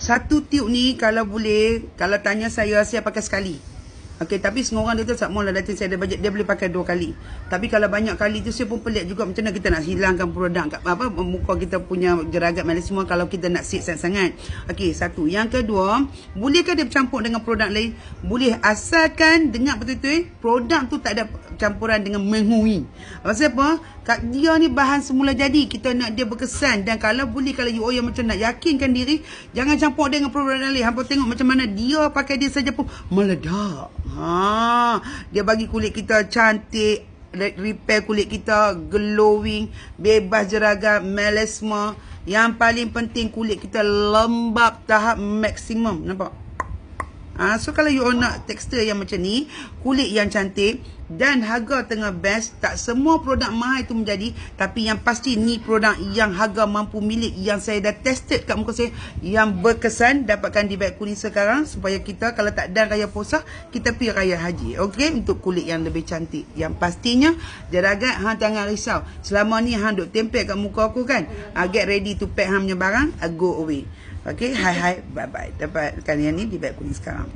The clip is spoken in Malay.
Satu tube ni kalau boleh, kalau tanya saya pakai sekali. Okey, tapi semua orang dia tu tak maulah Datin saya ada bajet, dia boleh pakai 2 kali. Tapi kalau banyak kali tu saya pun pelik juga macam mana kita nak hilangkan produk kat muka kita punya jeragat melasma kalau kita nak sit sangat-sangat. Okey, satu. Yang kedua, bolehkah dia bercampur dengan produk lain? Boleh, asalkan dengar betul-betul produk tu tak ada campuran dengan menghui. Pasal apa? Kat dia ni bahan semula jadi, kita nak dia berkesan. Dan kalau boleh, kalau you yang macam nak yakinkan diri, jangan campur dengan produk lain. Hampa tengok macam mana dia pakai dia saja pun meledak. Dia bagi kulit kita cantik, repair kulit kita glowing, bebas jeragat, melasma. Yang paling penting kulit kita lembap tahap maksimum. Nampak? So kalau you nak tekstur yang macam ni, kulit yang cantik dan harga tengah best, tak semua produk mahal itu menjadi, tapi yang pasti ni produk yang harga mampu milik, yang saya dah tested kat muka saya, yang berkesan. Dapatkan di beg kuning sekarang supaya kita kalau tak dan raya puasa, kita pergi raya haji. Okey, untuk kulit yang lebih cantik. Yang pastinya jeragat hang jangan risau. Selama ni hang duk tempel kat muka aku kan, get ready to pack hang punya barang, go away. Okay, hi, bye-bye. Dapatkan yang ni di beg kuning sekarang.